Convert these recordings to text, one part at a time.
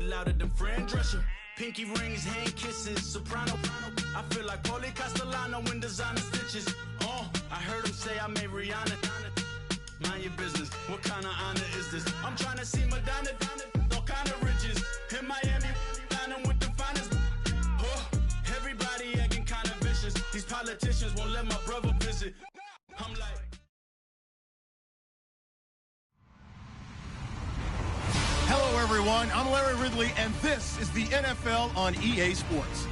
louder than Fran Drescher. Pinky rings, hand kisses, soprano. I feel like Paulie Castellano in designer stitches. Oh, I heard him say I made Rihanna. Mind your business, what kind of honor is this? I'm trying to see Madonna, all kind of riches. In Miami, dining with the finest. Oh, everybody acting kind of vicious. These politicians won't let my brother visit. I'm like... Hello, everyone. I'm Larry Ridley, and this is the NFL on EA Sports.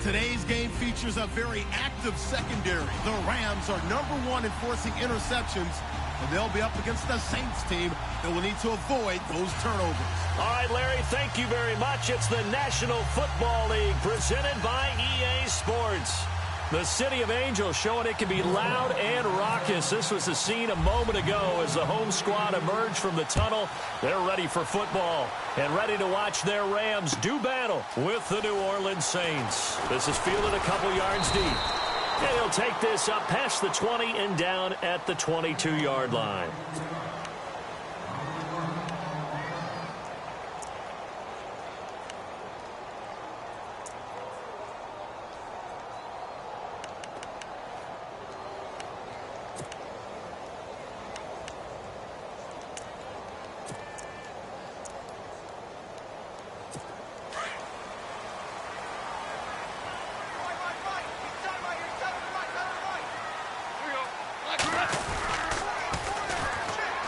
Today's game features a very active secondary. The Rams are #1 in forcing interceptions, and they'll be up against the Saints team that will need to avoid those turnovers. All right, Larry, thank you very much. It's the National Football League presented by EA Sports. The City of Angels showing it can be loud and raucous. This was the scene a moment ago as the home squad emerged from the tunnel. They're ready for football and ready to watch their Rams do battle with the New Orleans Saints. This is fielded a couple yards deep. And he'll take this up past the 20 and down at the 22-yard line.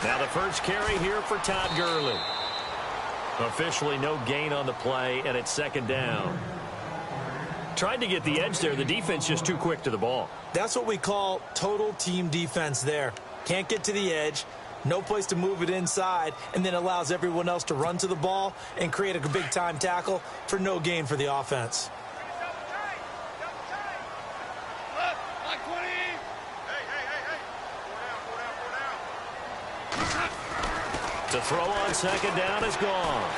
Now the first carry here for Todd Gurley. Officially no gain on the play, and it's second down. Tried to get the edge there. The defense just too quick to the ball. That's what we call total team defense there. Can't get to the edge, no place to move it inside, and then allows everyone else to run to the ball and create a big-time tackle for no gain for the offense. The throw on second down is gone.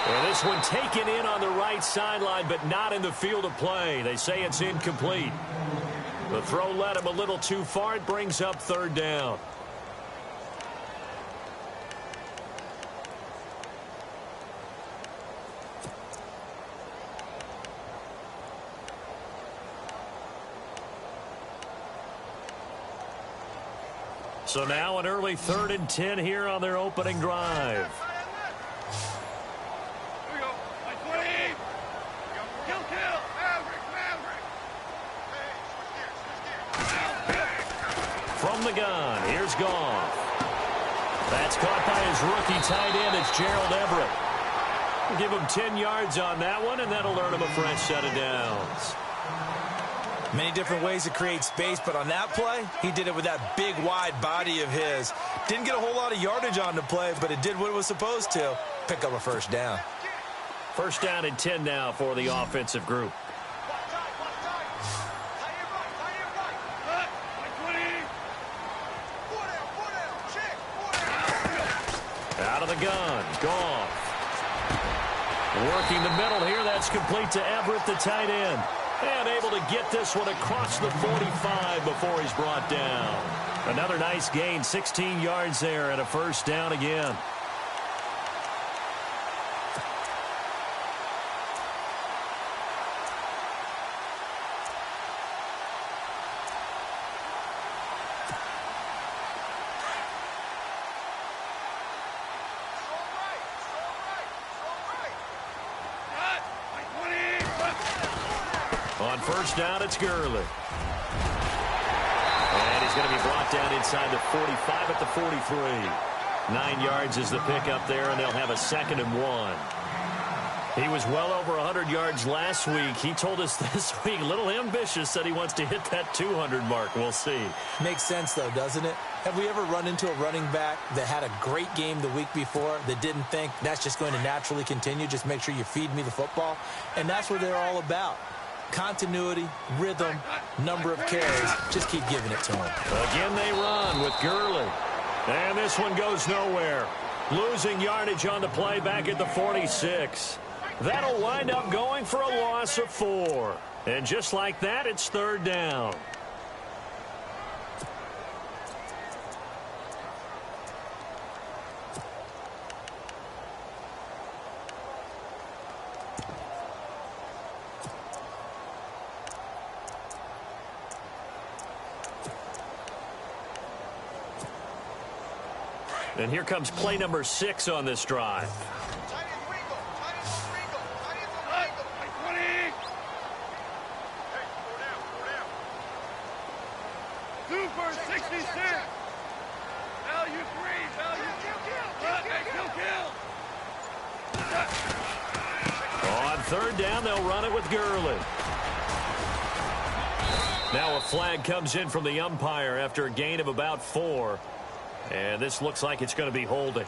And this one taken in on the right sideline, but not in the field of play. They say it's incomplete. The throw led him a little too far. It brings up third down. So now an early 3rd and 10 here on their opening drive. From the gun, here's Goff. That's caught by his rookie tight end. It's Gerald Everett. We'll give him 10 yards on that one, and that'll earn him a fresh set of downs. Many different ways to create space, but on that play, he did it with that big, wide body of his. Didn't get a whole lot of yardage on the play, but it did what it was supposed to. Pick up a first down. First down and 10 now for the offensive group. Out of the gun, Goff. Working the middle here, that's complete to Everett, the tight end. And able to get this one across the 45 before he's brought down. Another nice gain, 16 yards there, and a first down again. On first down, it's Gurley. And he's going to be brought down inside the 45 at the 43. 9 yards is the pickup there, and they'll have a 2nd and 1. He was well over 100 yards last week. He told us this week, a little ambitious, said he wants to hit that 200 mark. We'll see. Makes sense, though, doesn't it? Have we ever run into a running back that had a great game the week before that didn't think that's just going to naturally continue? Just make sure you feed me the football. And that's what they're all about. Continuity, rhythm, number of carries. Just keep giving it to him. Again, they run with Gurley. And this one goes nowhere. Losing yardage on the play back at the 46. That'll wind up going for a loss of 4. And just like that, it's third down. And here comes play number 6 on this drive. Super 66. Value 3. Value kill. On third down, they'll run it with Gurley. Now a flag comes in from the umpire after a gain of about 4. And this looks like it's going to be holding.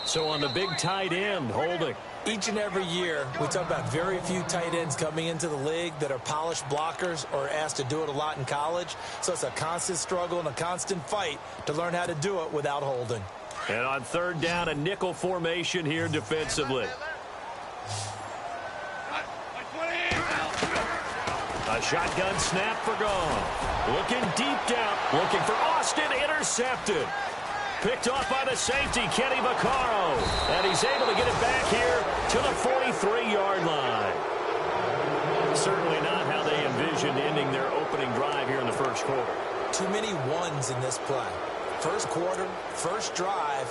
So on the big tight end, holding. Each and every year, we talk about very few tight ends coming into the league that are polished blockers or asked to do it a lot in college. So it's a constant struggle and a constant fight to learn how to do it without holding. And on third down, a nickel formation here defensively. A shotgun snap for Goff. Looking deep down. Looking for Austin. Intercepted. Picked off by the safety, Kenny Vaccaro. And he's able to get it back here to the 43-yard line. Certainly not how they envisioned ending their opening drive here in the first quarter. Too many ones in this play. First quarter, first drive,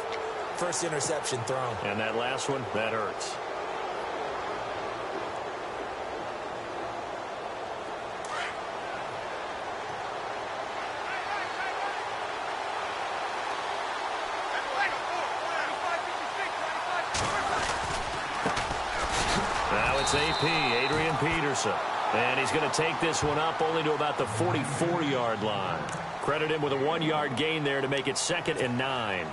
first interception thrown. And that last one, that hurts. It's AP, Adrian Peterson. And he's going to take this one up only to about the 44-yard line. Credit him with a 1-yard gain there to make it 2nd and 9.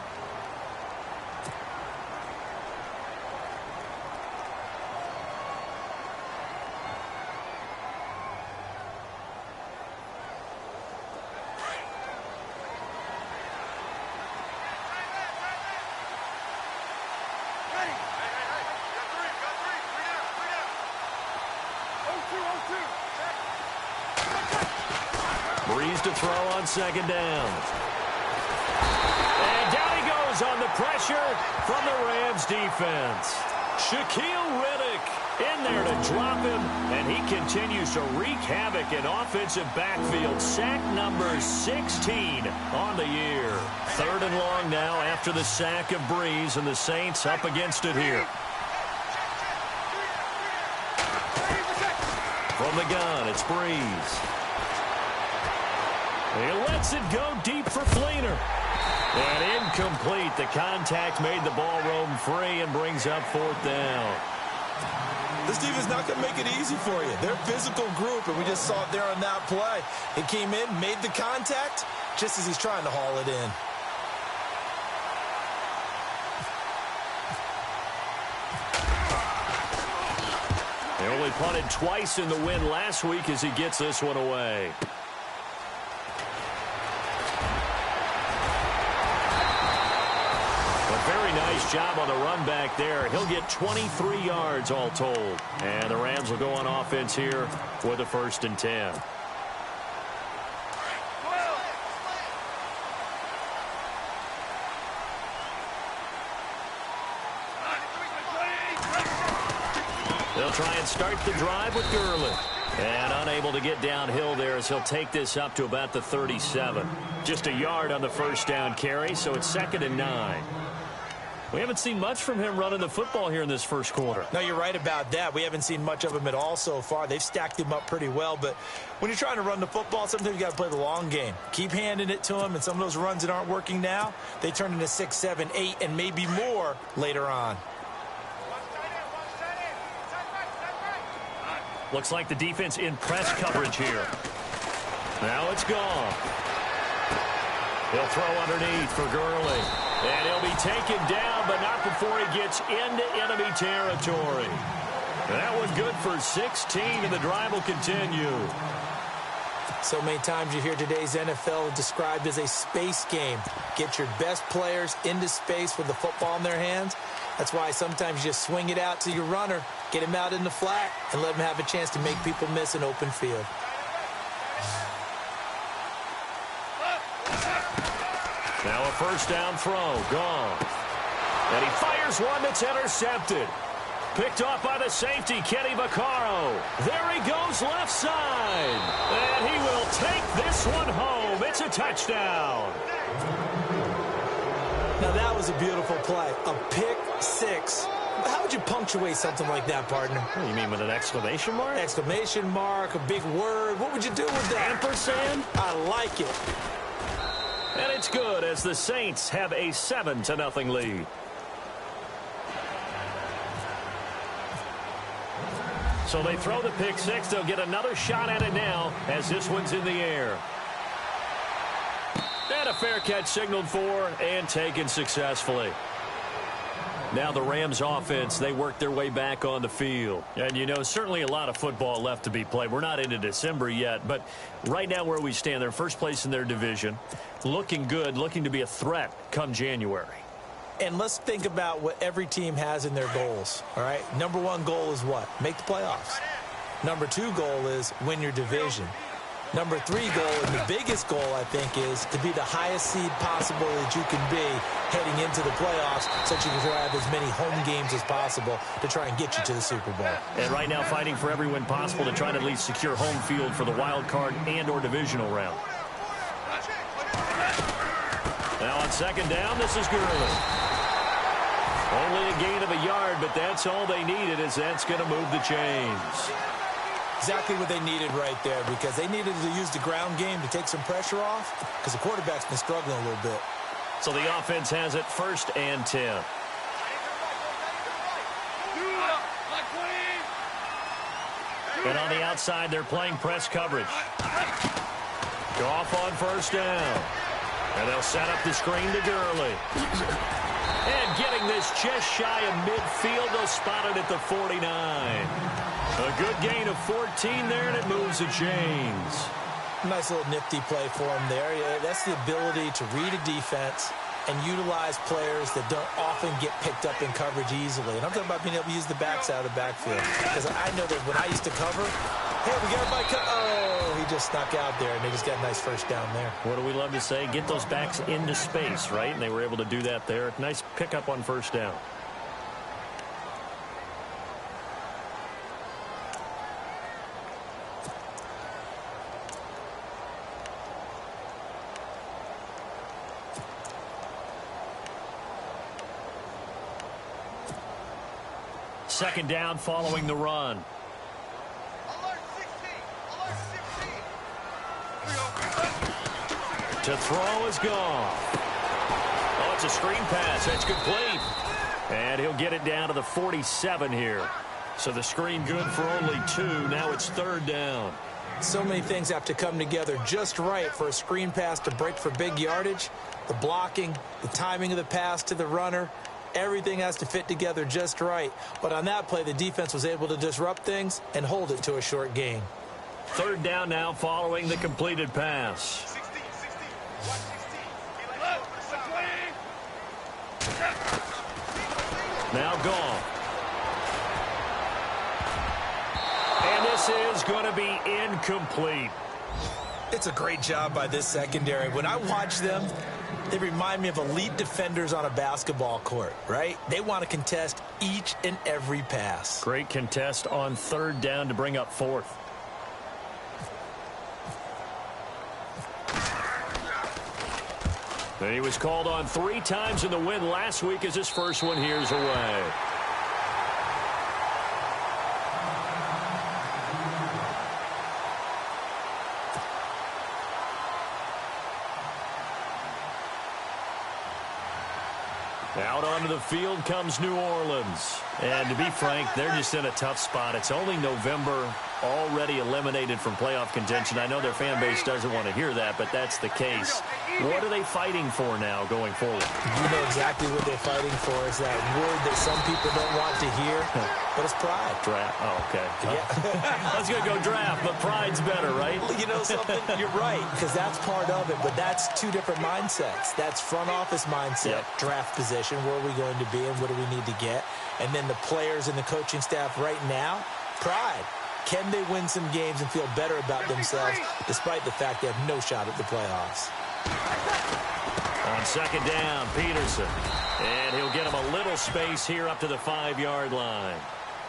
Breeze to throw on 2nd down. And down he goes on the pressure from the Rams defense. Shaquille Riddick in there to drop him, and he continues to wreak havoc in offensive backfield. Sack number 16 on the year. 3rd and long now after the sack of Breeze, and the Saints up against it here. From the gun, it's Breeze. He lets it go deep for Fleener. And incomplete. The contact made the ball roam free and brings up 4th down. This defense is not going to make it easy for you. They're a physical group, and we just saw it there on that play. He came in, made the contact, just as he's trying to haul it in. They only punted twice in the win last week as he gets this one away. Very nice job on the run back there. He'll get 23 yards all told. And the Rams will go on offense here with a 1st and 10. They'll try and start the drive with Gurley. And unable to get downhill there as he'll take this up to about the 37. Just a yard on the first down carry, so it's 2nd and 9. We haven't seen much from him running the football here in this first quarter. No, you're right about that. We haven't seen much of him at all so far. They've stacked him up pretty well, but when you're trying to run the football, sometimes you got to play the long game. Keep handing it to him, and some of those runs that aren't working now, they turn into 6, 7, 8, and maybe more later on. Looks like the defense in press coverage here. Now it's gone. He'll throw underneath for Gurley. And he'll be taken down, but not before he gets into enemy territory. That was good for 16, and the drive will continue. So many times you hear today's NFL described as a space game. Get your best players into space with the football in their hands. That's why sometimes you just swing it out to your runner, get him out in the flat, and let him have a chance to make people miss an open field. Now a first down throw, gone. And he fires one that's intercepted. Picked off by the safety, Kenny Vaccaro. There he goes left side. And he will take this one home. It's a touchdown. Now that was was a beautiful play. A pick six. How would you punctuate something like that, partner? What, you mean with an exclamation mark? Exclamation mark, a big word. What would you do with that? Ampersand? I like it. And it's good as the Saints have a 7-0 lead. So they throw the pick six. They'll get another shot at it now as this one's in the air. And a fair catch signaled for and taken successfully. Now the Rams offense, they work their way back on the field. And, you know, certainly a lot of football left to be played. We're not into December yet, but right now where we stand, they're first place in their division. Looking good, looking to be a threat come January. And let's think about what every team has in their goals, all right? Number one goal is what? Make the playoffs. Number two goal is win your division. Number three goal, and the biggest goal, I think, is to be the highest seed possible that you can be heading into the playoffs so that you can have as many home games as possible to try and get you to the Super Bowl. And right now fighting for every win possible to try to at least secure home field for the wild card and or divisional round. Now on second down, this is Gurley. Only a gain of a yard, but that's all they needed, as that's going to move the chains. Exactly what they needed right there, because they needed to use the ground game to take some pressure off, because the quarterback's been struggling a little bit. So the offense has it 1st and 10. And on the outside, they're playing press coverage. Goff on 1st down. And they'll set up the screen to Gurley. And getting this just shy of midfield, they'll spot it at the 49. A good gain of 14 there, and it moves the chains. Nice little nifty play for him there. Yeah, that's the ability to read a defense and utilize players that don't often get picked up in coverage easily. And I'm talking about being able to use the backside of the backfield. Because I know that when I used to cover, hey, we got my oh, he just snuck out there, and they just got a nice 1st down there. What do we love to say? Get those backs into space, right? And they were able to do that there. Nice pickup on 1st down. Second down following the run. Alert 16. Alert 16. To throw is gone. Oh, it's a screen pass. That's complete. And he'll get it down to the 47 here. So the screen good for only 2. Now it's 3rd down. So many things have to come together just right for a screen pass to break for big yardage. The blocking, the timing of the pass to the runner. Everything has to fit together just right. But on that play, the defense was able to disrupt things and hold it to a short gain. 3rd down now following the completed pass. 16. Watch 16. Now gone. And this is going to be incomplete. It's a great job by this secondary. When I watch them, they remind me of elite defenders on a basketball court, right? They want to contest each and every pass. Great contest on 3rd down to bring up 4th. And he was called on 3 times in the win last week as his first one here's away. Out onto the field comes New Orleans. And to be frank, they're just in a tough spot. It's only November, already eliminated from playoff contention. I know their fan base doesn't want to hear that, but that's the case. What are they fighting for now going forward? You know exactly what they're fighting for. Is that word that some people don't want to hear, but it's pride. Draft. Oh, okay. Yeah. I was going to go draft, but pride's better, right? You know something? You're right, because that's part of it, but that's 2 different mindsets. That's front office mindset, draft position, where are we going to be and what do we need to get? And then the players and the coaching staff right now, pride. Can they win some games and feel better about themselves despite the fact they have no shot at the playoffs? On 2nd down, Peterson. And he'll get him a little space here up to the 5-yard line.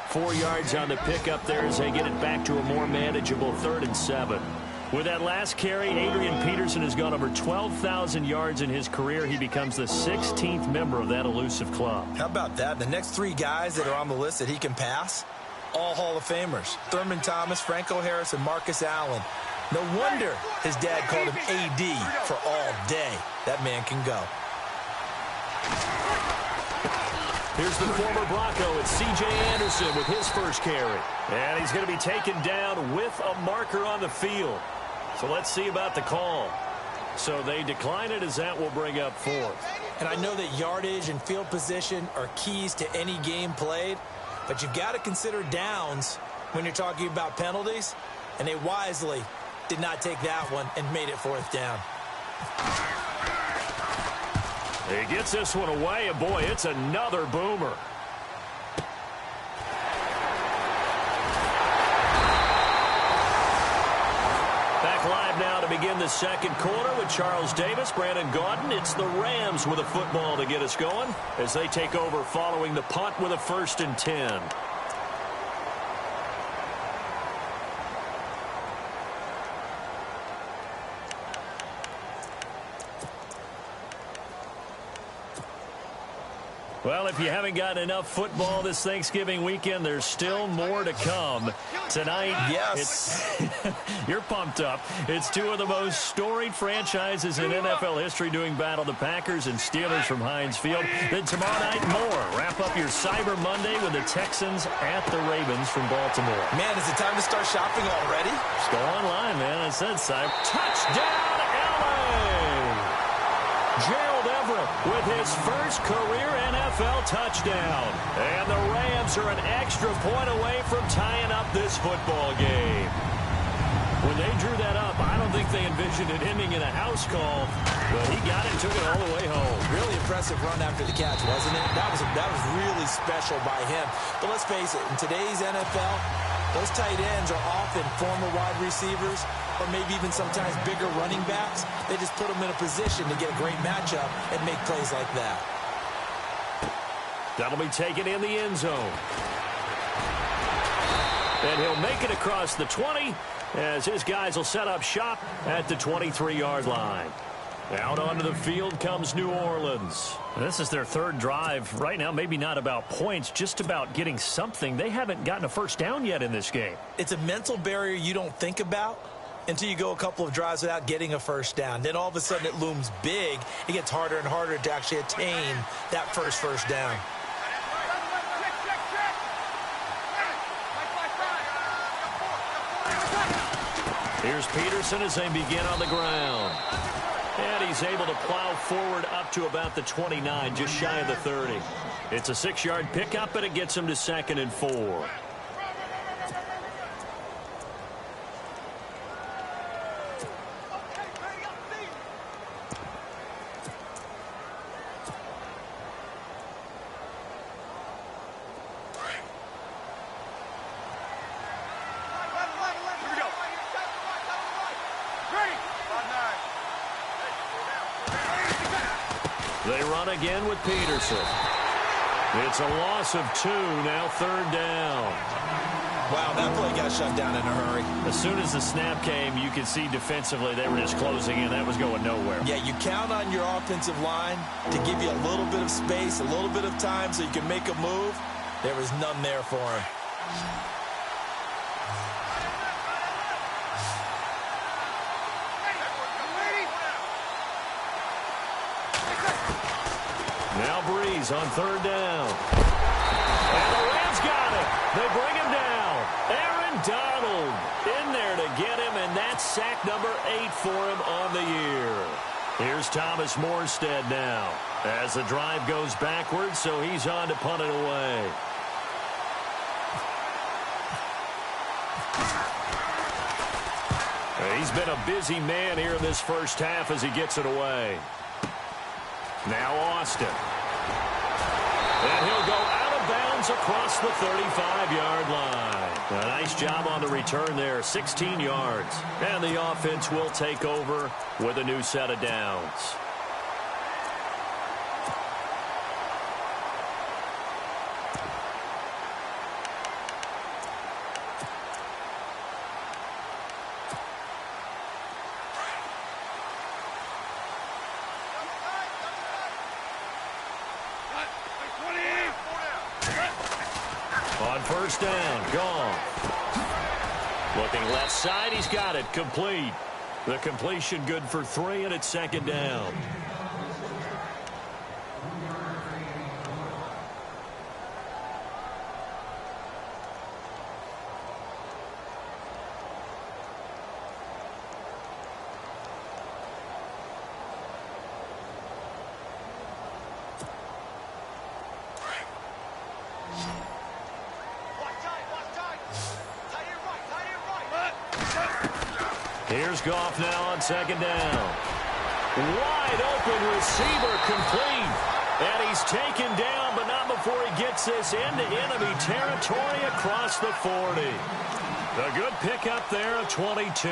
4 yards on the pickup there as they get it back to a more manageable 3rd and 7. With that last carry, Adrian Peterson has gone over 12,000 yards in his career. He becomes the 16th member of that elusive club. How about that? The next 3 guys that are on the list that he can pass, all Hall of Famers. Thurman Thomas, Franco Harris, and Marcus Allen. No wonder his dad called him AD for all day. That man can go. Here's the former Bronco. It's C.J. Anderson with his first carry. And he's going to be taken down with a marker on the field. So let's see about the call. So they decline it as that will bring up 4th. And I know that yardage and field position are keys to any game played, but you've got to consider downs when you're talking about penalties, and they wisely did not take that one and made it 4th down. He gets this one away, and boy, it's another boomer. Back live now to begin the second quarter with Charles Davis, Brandon Gaudin. It's the Rams with a football to get us going as they take over following the punt with a 1st and 10. Well, if you haven't gotten enough football this Thanksgiving weekend, there's still more to come. Tonight, yes, you're pumped up. It's 2 of the most storied franchises in NFL history doing battle, the Packers and Steelers from Heinz Field. Then tomorrow night, more. Wrap up your Cyber Monday with the Texans at the Ravens from Baltimore. Man, is it time to start shopping already? Just go online, man. I said Cyber. Touchdown, LA! Gerald Everett with his first career NFL touchdown. And the Rams are an extra point away from tying up this football game. When they drew that up, I don't think they envisioned it ending in a house call, but he got it and took it all the way home. Really impressive run after the catch, wasn't it? That was really special by him. But let's face it, in today's NFL, those tight ends are often former wide receivers or maybe even sometimes bigger running backs. They just put them in a position to get a great matchup and make plays like that. That'll be taken in the end zone. And he'll make it across the 20 as his guys will set up shop at the 23-yard line. Out onto the field comes New Orleans. This is their 3rd drive. Right now, maybe not about points, just about getting something. They haven't gotten a first down yet in this game. It's a mental barrier you don't think about until you go a couple of drives without getting a first down. Then all of a sudden it looms big. It gets harder and harder to actually attain that first down. Here's Peterson as they begin on the ground. And he's able to plow forward up to about the 29, just shy of the 30. It's a 6-yard pickup, and it gets him to 2nd and 4. They run again with Peterson. It's a loss of 2, now 3rd down. Wow, that play got shut down in a hurry. As soon as the snap came, you could see defensively they were just closing in. That was going nowhere. Yeah, you count on your offensive line to give you a little bit of space, a little bit of time so you can make a move. There was none there for him. Now Breeze on 3rd down. And the Rams got it. They bring him down. Aaron Donald in there to get him, and that's sack number 8 for him on the year. Here's Thomas Morstead now as the drive goes backwards, so he's on to punt it away. He's been a busy man here in this first half as he gets it away. Now Austin. And he'll go out of bounds across the 35-yard line. A nice job on the return there, 16 yards. And the offense will take over with a new set of downs. On first down, gone. Looking left side, he's got it, complete. The completion good for 3, and it's second down. Here's Goff now on second down. Wide open receiver, complete. And he's taken down, but not before he gets this into enemy territory across the 40. A good pickup there of 22.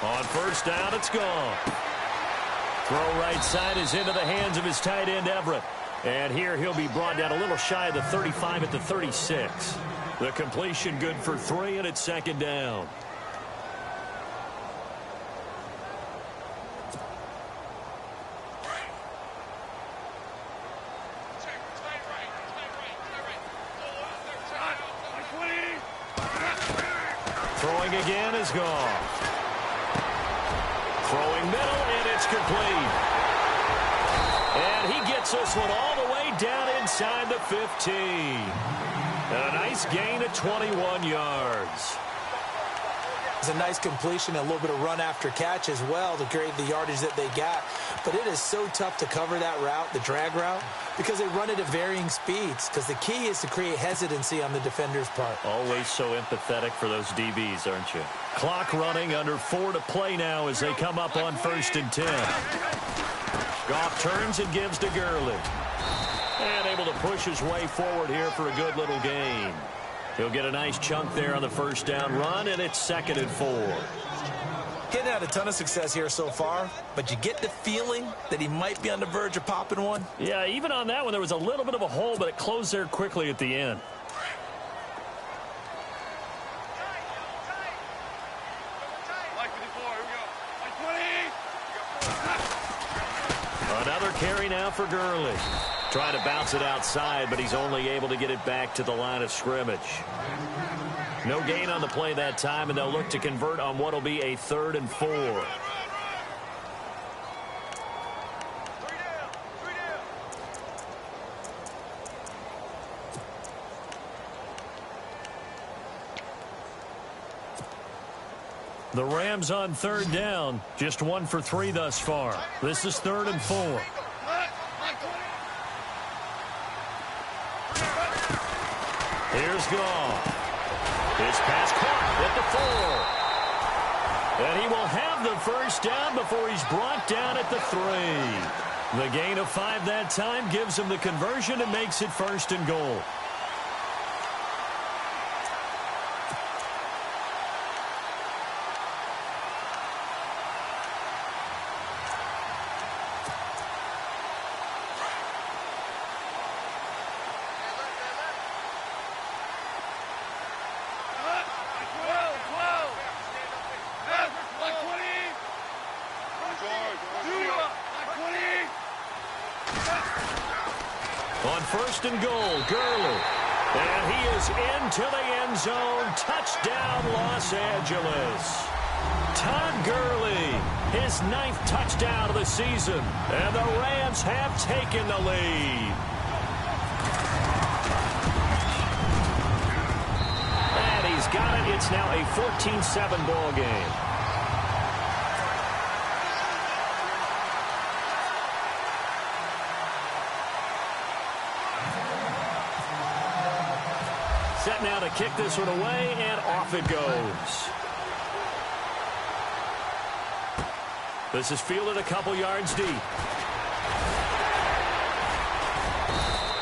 On first down, it's gone. Throw right side is into the hands of his tight end, Everett. And here he'll be brought down a little shy of the 35 at the 36. The completion good for 3, and it's second down. Throwing again is gone. Throwing middle, and it's complete. And he gets this one all the way down inside the 15. And a nice gain of 21 yards. It's a nice completion, a little bit of run after catch as well to create the yardage that they got. But it is so tough to cover that route, the drag route, because they run it at varying speeds. Because the key is to create hesitancy on the defender's part. Always so empathetic for those DBs, aren't you? Clock running, under 4 to play now as they come up on first and 10. Goff turns and gives to Gurley. And able to push his way forward here for a good little gain. He'll get a nice chunk there on the first down run, and it's second and 4. Getting had a ton of success here so far, but you get the feeling that he might be on the verge of popping one. Yeah, even on that one, there was a little bit of a hole, but it closed there quickly at the end. Another carry now for Gurley. Trying to bounce it outside, but he's only able to get it back to the line of scrimmage. No gain on the play that time, and they'll look to convert on what will be a 3rd and 4. The Rams on 3rd down, just 1 for 3 thus far. This is 3rd and 4. Here's Goff. His pass caught at the 4. And he will have the first down before he's brought down at the 3. The gain of 5 that time gives him the conversion and makes it 1st and goal. On 1st and goal, Gurley. And he is into the end zone. Touchdown, Los Angeles. Todd Gurley, his 9th touchdown of the season. And the Rams have taken the lead. And he's got it. It's now a 14-7 ball game. Set now to kick this one away, and off it goes. This is fielded a couple yards deep.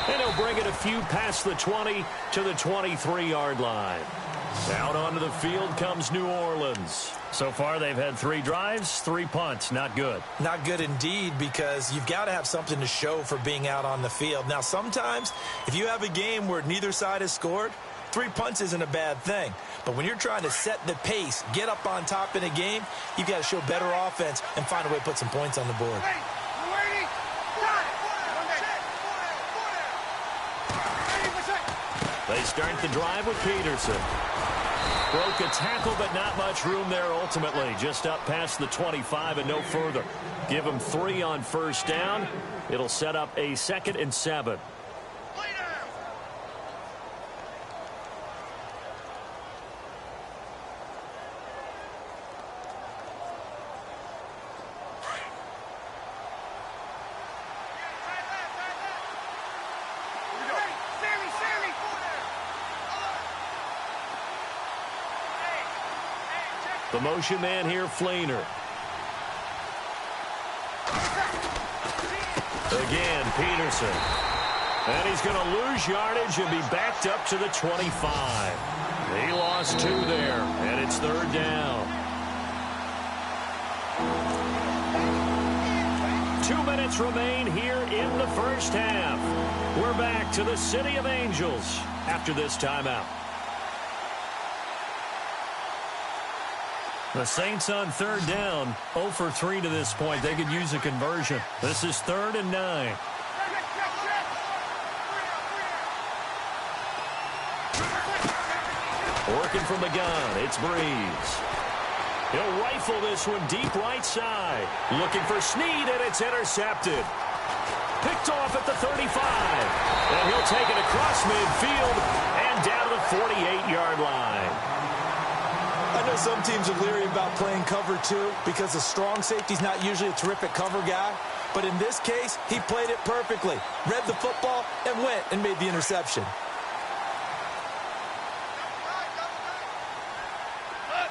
And he'll bring it a few past the 20 to the 23-yard line. Out onto the field comes New Orleans. So far, they've had 3 drives, 3 punts. Not good. Not good indeed, because you've got to have something to show for being out on the field. Now, sometimes, if you have a game where neither side has scored, 3 punts isn't a bad thing. But when you're trying to set the pace, get up on top in a game, you've got to show better offense and find a way to put some points on the board. They start the drive with Peterson. Broke a tackle, but not much room there ultimately. Just up past the 25 and no further. Give him 3 on first down. It'll set up a 2nd and 7. The motion man here, Fleener. Again, Peterson. And he's going to lose yardage and be backed up to the 25. He lost 2 there, and it's 3rd down. 2 minutes remain here in the first half. We're back to the City of Angels after this timeout. The Saints on 3rd down, 0 for 3 to this point. They could use a conversion. This is 3rd and 9. Working from the gun, it's Breeze. He'll rifle this one deep right side. Looking for Snead, and it's intercepted. Picked off at the 35. And he'll take it across midfield and down to the 48-yard line. I know some teams are leery about playing cover 2 because the strong safety's not usually a terrific cover guy. But in this case, he played it perfectly. Read the football and went and made the interception.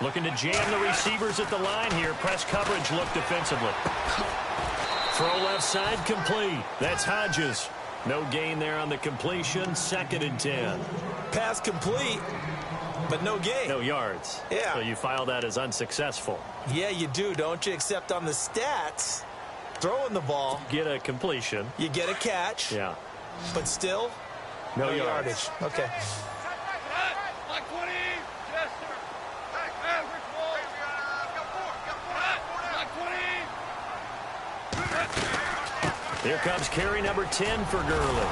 Looking to jam the receivers at the line here. Press coverage look defensively. Throw left side complete. That's Hodges. No gain there on the completion. 2nd and 10. Pass complete, but no gain. No yards. Yeah. So you file that as unsuccessful. Yeah, you do, don't you? Except on the stats, throwing the ball. Get a completion. You get a catch. Yeah. But still, no yardage. Okay. Here comes carry number 10 for Gurley.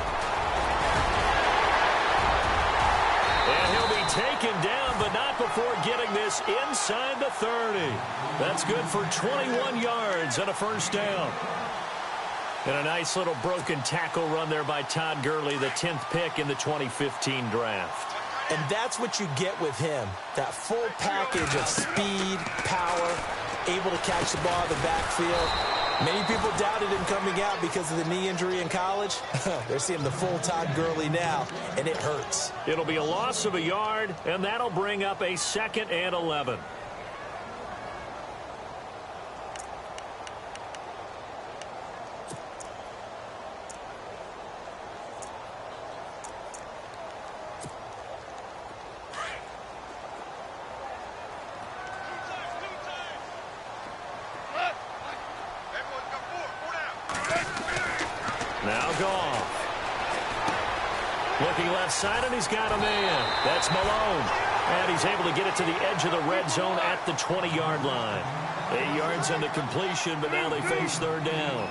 And he'll be taken down, but not before getting this inside the 30. That's good for 21 yards and a first down. And a nice little broken tackle run there by Todd Gurley, the 10th pick in the 2015 draft. And that's what you get with him, that full package of speed, power, able to catch the ball in the backfield. Many people doubted him coming out because of the knee injury in college. They're seeing the full Todd Gurley now, and it hurts. It'll be a loss of a yard, and that'll bring up a 2nd and 11. Now Goff. Looking left side, and he's got a man. That's Malone. And he's able to get it to the edge of the red zone at the 20-yard line. 8 yards on the completion, but now they face 3rd down.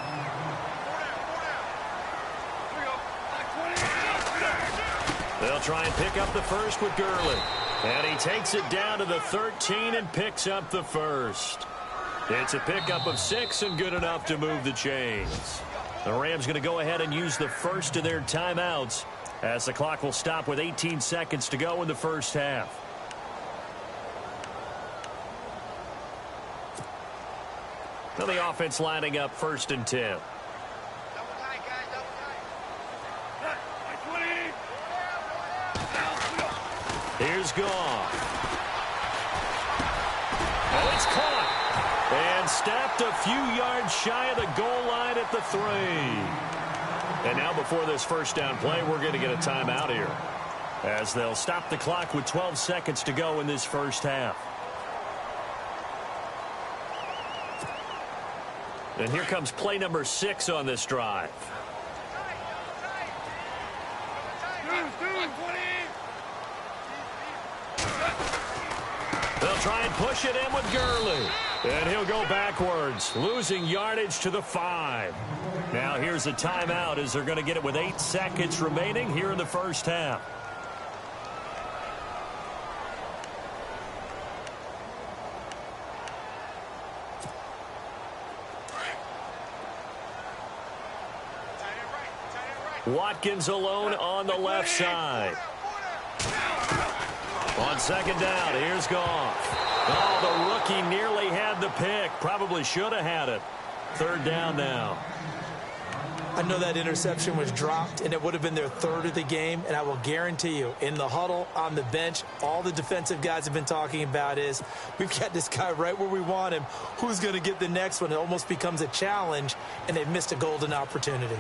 They'll try and pick up the first with Gurley. And he takes it down to the 13 and picks up the first. It's a pickup of 6 and good enough to move the chains. The Rams going to go ahead and use the first of their timeouts as the clock will stop with 18 seconds to go in the first half. Now the offense lining up 1st and 10. Here's Goff. Oh, it's caught. And stopped a few yards shy of the goal line at the 3. And now before this first down play, we're going to get a timeout here. as they'll stop the clock with 12 seconds to go in this first half. And here comes play number 6 on this drive. They'll try and push it in with Gurley. And he'll go backwards, losing yardage to the 5. Now here's a timeout as they're going to get it with 8 seconds remaining here in the first half. Watkins alone on the left side. On second down, here's Goff. Oh, the rookie nearly had the pick. Probably should have had it. Third down now. I know that interception was dropped, and it would have been their third of the game, and I will guarantee you, in the huddle, on the bench, all the defensive guys have been talking about is, we've got this guy right where we want him. Who's going to get the next one? It almost becomes a challenge, and they've missed a golden opportunity.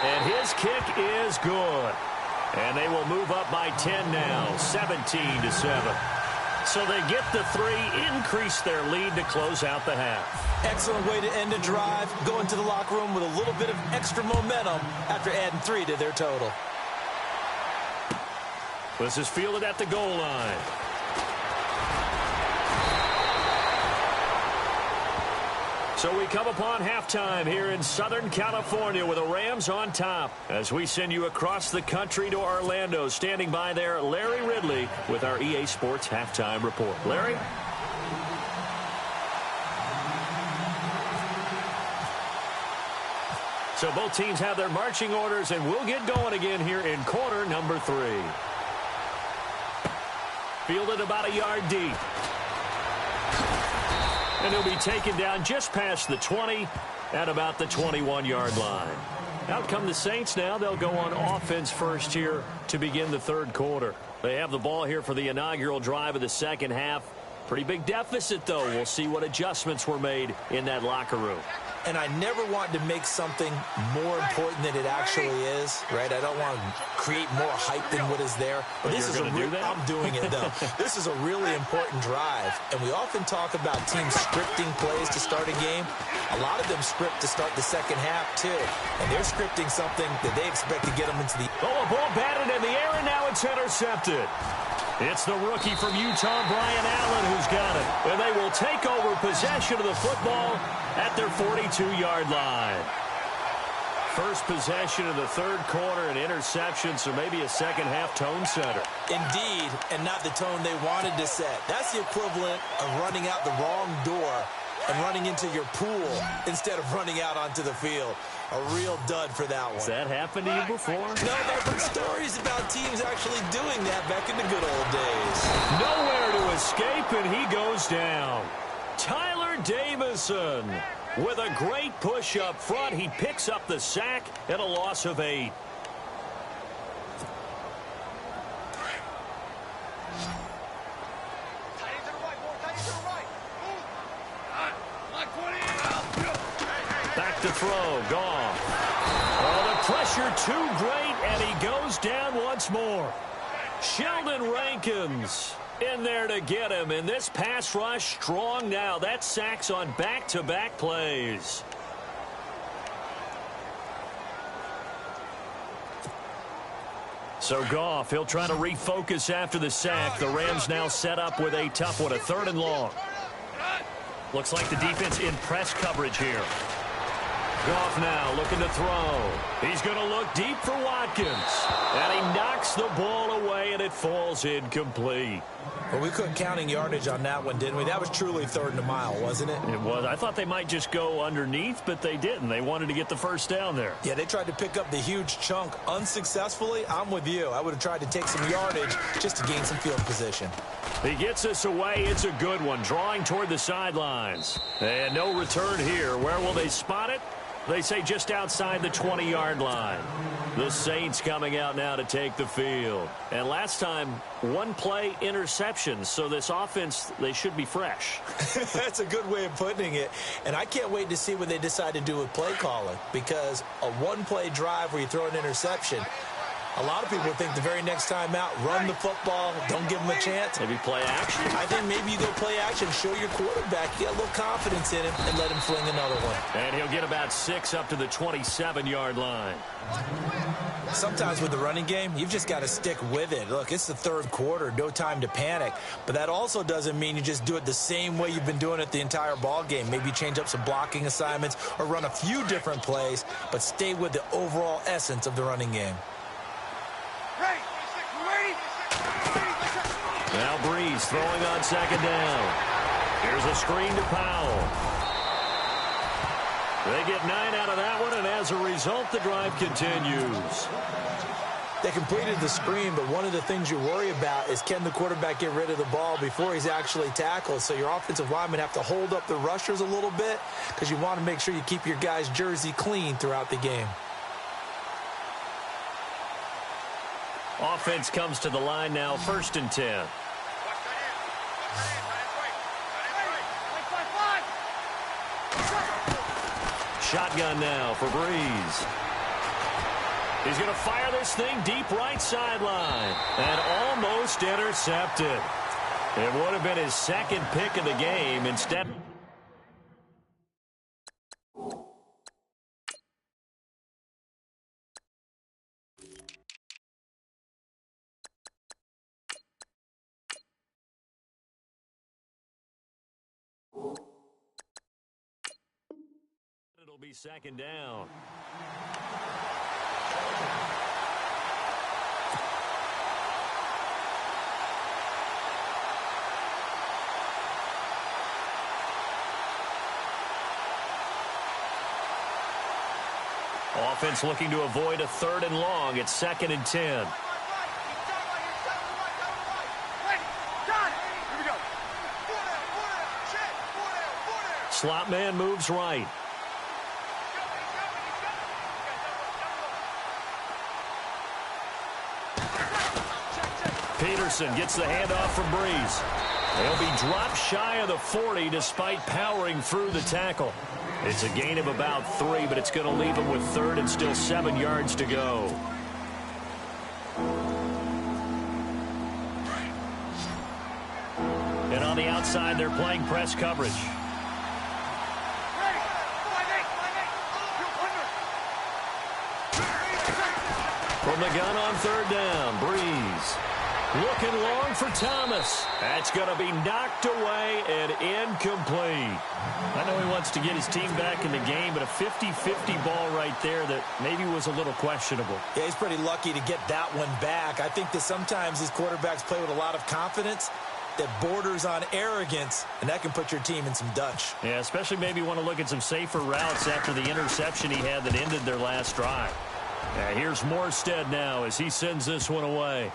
And his kick is good. And they will move up by 10 now, 17-7. So they get the 3, increase their lead to close out the half. Excellent way to end a drive. Go into the locker room with a little bit of extra momentum after adding 3 to their total. This is fielded at the goal line. So we come upon halftime here in Southern California with the Rams on top. As we send you across the country to Orlando, standing by there, Larry Ridley with our EA Sports Halftime Report. Larry? So both teams have their marching orders, and we'll get going again here in quarter number 3. Fielded about a yard deep. And he'll be taken down just past the 20 at about the 21-yard line. Out come the Saints now. They'll go on offense first here to begin the third quarter. They have the ball here for the inaugural drive of the second half. Pretty big deficit, though. We'll see what adjustments were made in that locker room. And I never want to make something more important than it actually is, right? I don't want to create more hype than what is there. But this is I'm doing it, though. This is a really important drive. And we often talk about teams scripting plays to start a game. A lot of them script to start the second half, too. And they're scripting something that they expect to get them into the... Oh, a ball batted in the air, and now it's intercepted. It's the rookie from Utah, Brian Allen, who's got it. And they will take over possession of the football at their 42-yard line. First possession of the third quarter, an interception, so maybe a second-half tone setter. Indeed, and not the tone they wanted to set. That's the equivalent of running out the wrong door and running into your pool instead of running out onto the field. A real dud for that one. Has that happened to you before? No, but I've heard stories about teams actually doing that back in the good old days. Nowhere to escape, and he goes down. Tyler Davison with a great push up front. He picks up the sack and a loss of 8. Back to throw, Goff. Oh, the pressure too great, and he goes down once more. Sheldon Rankins in there to get him, and this pass rush strong now. That sacks on back-to-back plays. So Goff, he'll try to refocus after the sack. The Rams now set up with a tough one, a 3rd and long. Looks like the defense in press coverage here. Goff now looking to throw. He's going to look deep for Watkins. And he knocks the ball away, and it falls incomplete. Well, we couldn't counting yardage on that one, didn't we? That was truly 3rd and a mile, wasn't it? It was. I thought they might just go underneath, but they didn't. They wanted to get the first down there. Yeah, they tried to pick up the huge chunk unsuccessfully. I'm with you. I would have tried to take some yardage just to gain some field position. He gets us away. It's a good one, drawing toward the sidelines. And no return here. Where will they spot it? They say just outside the 20-yard line. The Saints coming out now to take the field. And last time, one play interception. So this offense, they should be fresh. That's a good way of putting it. And I can't wait to see what they decide to do with play calling. Because a one-play drive where you throw an interception, a lot of people think the very next time out, run the football, don't give them a chance. Maybe play action? I think maybe you go play action, show your quarterback, get a little confidence in him, and let him fling another one. And he'll get about 6 up to the 27-yard line. Sometimes with the running game, you've just got to stick with it. Look, it's the third quarter, no time to panic. But that also doesn't mean you just do it the same way you've been doing it the entire ball game. Maybe change up some blocking assignments or run a few different plays, but stay with the overall essence of the running game. Now Breeze throwing on second down. Here's a screen to Powell. They get 9 out of that one, and as a result, the drive continues. They completed the screen, but one of the things you worry about is can the quarterback get rid of the ball before he's actually tackled. So your offensive linemen have to hold up the rushers a little bit because you want to make sure you keep your guy's jersey clean throughout the game. Offense comes to the line now, 1st and 10. Shotgun now for Breeze. He's going to fire this thing deep right sideline. And almost intercepted. It would have been his second pick of the game. Instead, it'll be second down. Offense looking to avoid a 3rd and long. It's 2nd and 10. Slot man moves right. Peterson gets the handoff from Breeze. They'll be dropped shy of the 40 despite powering through the tackle. It's a gain of about 3, but it's going to leave them with 3rd and still 7 yards to go. And on the outside, they're playing press coverage. From the gun on 3rd down, Breeze. Looking long for Thomas. That's going to be knocked away and incomplete. I know he wants to get his team back in the game, but a 50-50 ball right there that maybe was a little questionable. Yeah, he's pretty lucky to get that one back. I think that sometimes these quarterbacks play with a lot of confidence that borders on arrogance, and that can put your team in some Dutch. Yeah, especially maybe want to look at some safer routes after the interception he had that ended their last drive. Here's Morstead now as he sends this one away.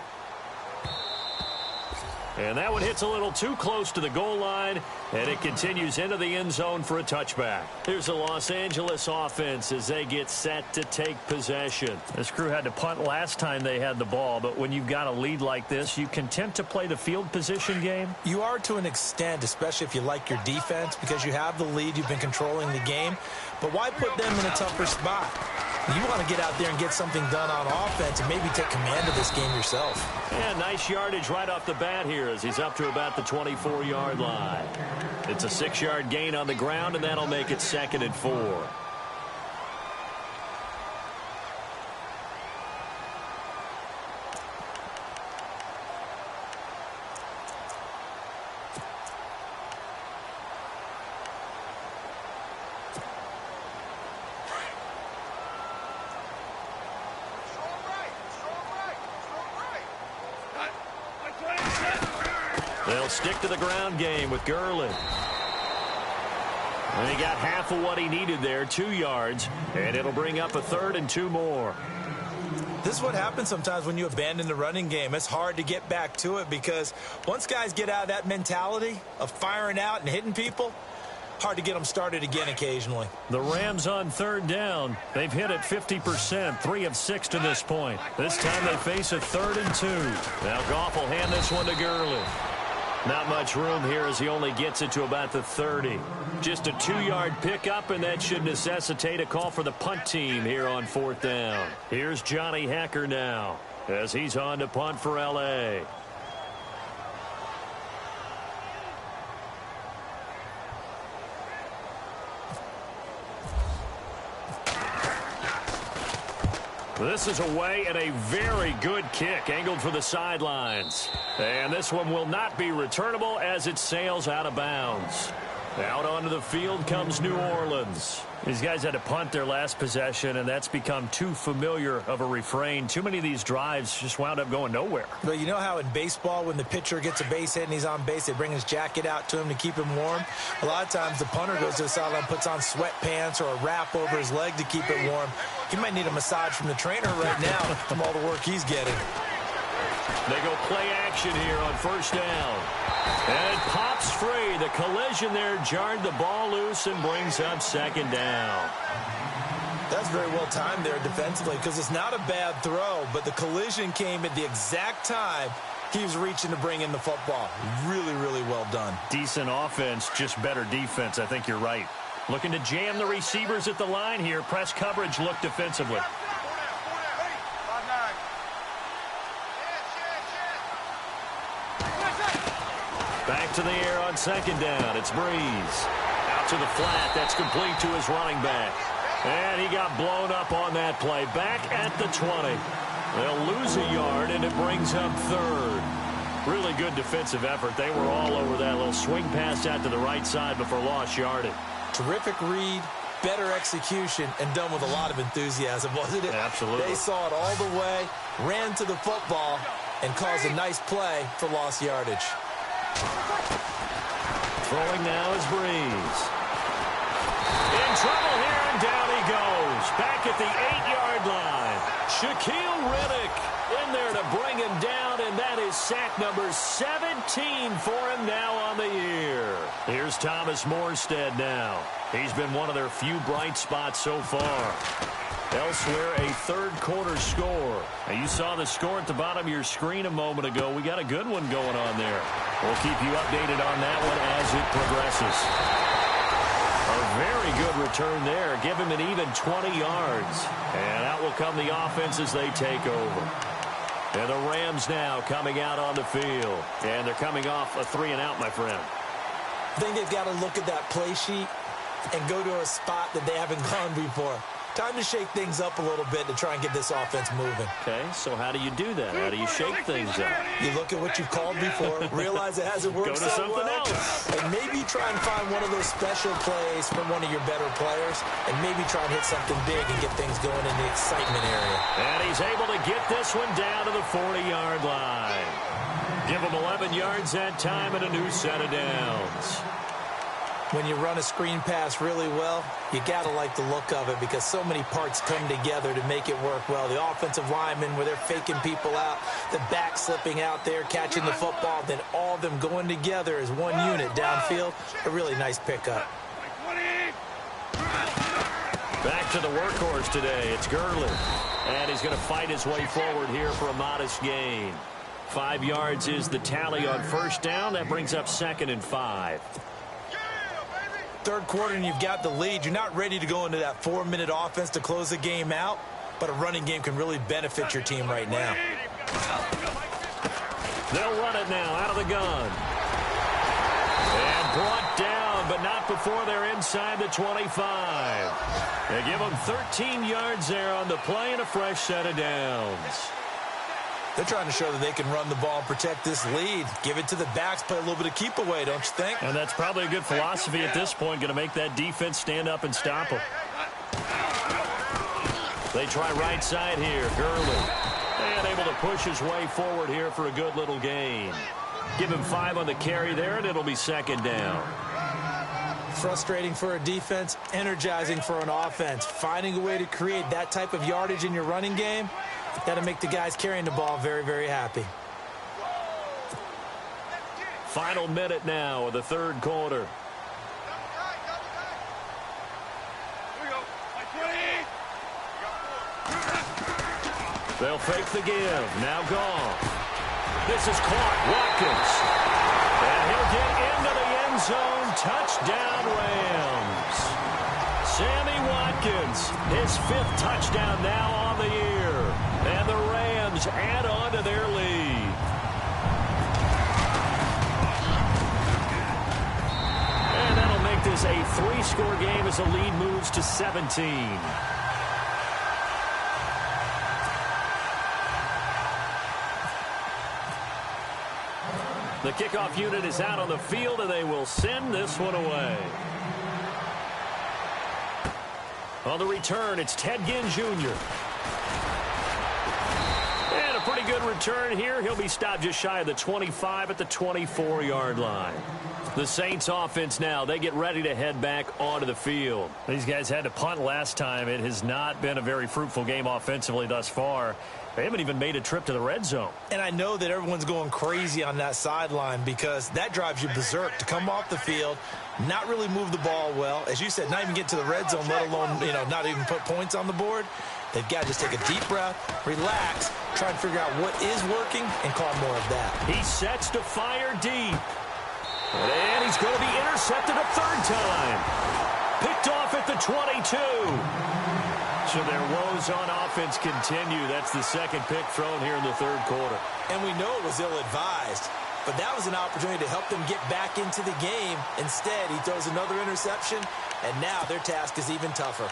And that one hits a little too close to the goal line, and it continues into the end zone for a touchback. Here's the Los Angeles offense as they get set to take possession. This crew had to punt last time they had the ball, but when you've got a lead like this, you content to play the field position game? You are to an extent, especially if you like your defense, because you have the lead, you've been controlling the game. But why put them in a tougher spot? You want to get out there and get something done on offense and maybe take command of this game yourself. Yeah, nice yardage right off the bat here as he's up to about the 24-yard line. It's a 6-yard gain on the ground, and that'll make it 2nd and 4. They'll stick to the ground game with Gurley. And he got half of what he needed there, 2 yards, and it'll bring up a 3rd and 2 more. This is what happens sometimes when you abandon the running game. It's hard to get back to it because once guys get out of that mentality of firing out and hitting people, hard to get them started again occasionally. The Rams on third down. They've hit it 50%, 3 of 6 to this point. This time they face a 3rd and 2. Now Goff will hand this one to Gurley. Not much room here as he only gets it to about the 30. Just a 2-yard pickup, and that should necessitate a call for the punt team here on 4th down. Here's Johnny Hacker now as he's on to punt for L.A. This is away and a very good kick angled for the sidelines. And this one will not be returnable as it sails out of bounds. Out onto the field comes New Orleans. These guys had to punt their last possession, and that's become too familiar of a refrain. Too many of these drives just wound up going nowhere. But you know how in baseball, when the pitcher gets a base hit and he's on base, they bring his jacket out to him to keep him warm? A lot of times the punter goes to the sideline, puts on sweatpants or a wrap over his leg to keep it warm. He might need a massage from the trainer right now from all the work he's getting. They go play action here on 1st down. And it pops free. The collision there jarred the ball loose and brings up 2nd down. That's very well timed there defensively because it's not a bad throw, but the collision came at the exact time he was reaching to bring in the football. Really, really well done. Decent offense, just better defense. I think you're right. Looking to jam the receivers at the line here. Press coverage look defensively. Back to the air on 2nd down. It's Breeze. Out to the flat. That's complete to his running back. And he got blown up on that play. Back at the 20. They'll lose a yard, and it brings up 3rd. Really good defensive effort. They were all over that little swing pass out to the right side before lost yardage. Terrific read, better execution, and done with a lot of enthusiasm, wasn't it? Absolutely. They saw it all the way, ran to the football, and caused a nice play for lost yardage. Throwing now is Breeze. In trouble here, and down he goes. Back at the 8-yard line. Shaquille Riddick in there to bring him down, and that is sack number 17 for him now on the year. Here's Thomas Morstead now. He's been one of their few bright spots so far. Elsewhere, a 3rd quarter score. Now, you saw the score at the bottom of your screen a moment ago. We got a good one going on there. We'll keep you updated on that one as it progresses. A very good return there. Give him an even 20 yards. And out will come the offense as they take over. And the Rams now coming out on the field. And they're coming off a 3-and-out, my friend. I think they've got to look at that play sheet and go to a spot that they haven't gone before. Time to shake things up a little bit to try and get this offense moving. Okay, so how do you do that? How do you shake things up? You look at what you've called before, realize it hasn't worked Go to something else. and maybe try and find one of those special plays from one of your better players, and maybe try and hit something big and get things going in the excitement area. And he's able to get this one down to the 40-yard line. Give him 11 yards that time and a new set of downs. When you run a screen pass really well, you got to like the look of it because so many parts come together to make it work well. The offensive linemen, where they're faking people out, the back slipping out there, catching the football, then all of them going together as one unit downfield. A really nice pickup. Back to the workhorse today. It's Gurley. And he's going to fight his way forward here for a modest gain. 5 yards is the tally on 1st down. That brings up 2nd and 5. 3rd quarter and you've got the lead. You're not ready to go into that 4-minute offense to close the game out, but a running game can really benefit your team right now. They'll run it now out of the gun. And brought down, but not before they're inside the 25. They give them 13 yards there on the play and a fresh set of downs. They're trying to show that they can run the ball and protect this lead. Give it to the backs, play a little bit of keep away, don't you think? And that's probably a good philosophy at this point, going to make that defense stand up and stop them. They try right side here, Gurley. And able to push his way forward here for a good little gain. Give him 5 on the carry there, and it'll be 2nd down. Frustrating for a defense, energizing for an offense. Finding a way to create that type of yardage in your running game, that'll make the guys carrying the ball very, very happy. Final minute now of the 3rd quarter. They'll fake the give. Now Goff. This is caught. Watkins. And he'll get into the end zone. Touchdown, Rams. Sammy Watkins, his 5th touchdown now on the year. And the Rams add on to their lead. And that'll make this a 3-score game as the lead moves to 17. The kickoff unit is out on the field, and they will send this one away. On the return, it's Ted Ginn Jr. And a pretty good return here. He'll be stopped just shy of the 25 at the 24-yard line. The Saints offense now, they get ready to head back onto the field. These guys had to punt last time. It has not been a very fruitful game offensively thus far. They haven't even made a trip to the red zone. And I know that everyone's going crazy on that sideline because that drives you berserk to come off the field, not really move the ball well. As you said, not even get to the red zone, let alone, not even put points on the board. They've got to just take a deep breath, relax, try and figure out what is working, and call more of that. He sets to fire deep. And he's going to be intercepted a 3rd time. Picked off at the 22. So their woes on offense continue. That's the 2nd pick thrown here in the 3rd quarter. And we know it was ill-advised, but that was an opportunity to help them get back into the game. Instead, he throws another interception, and now their task is even tougher.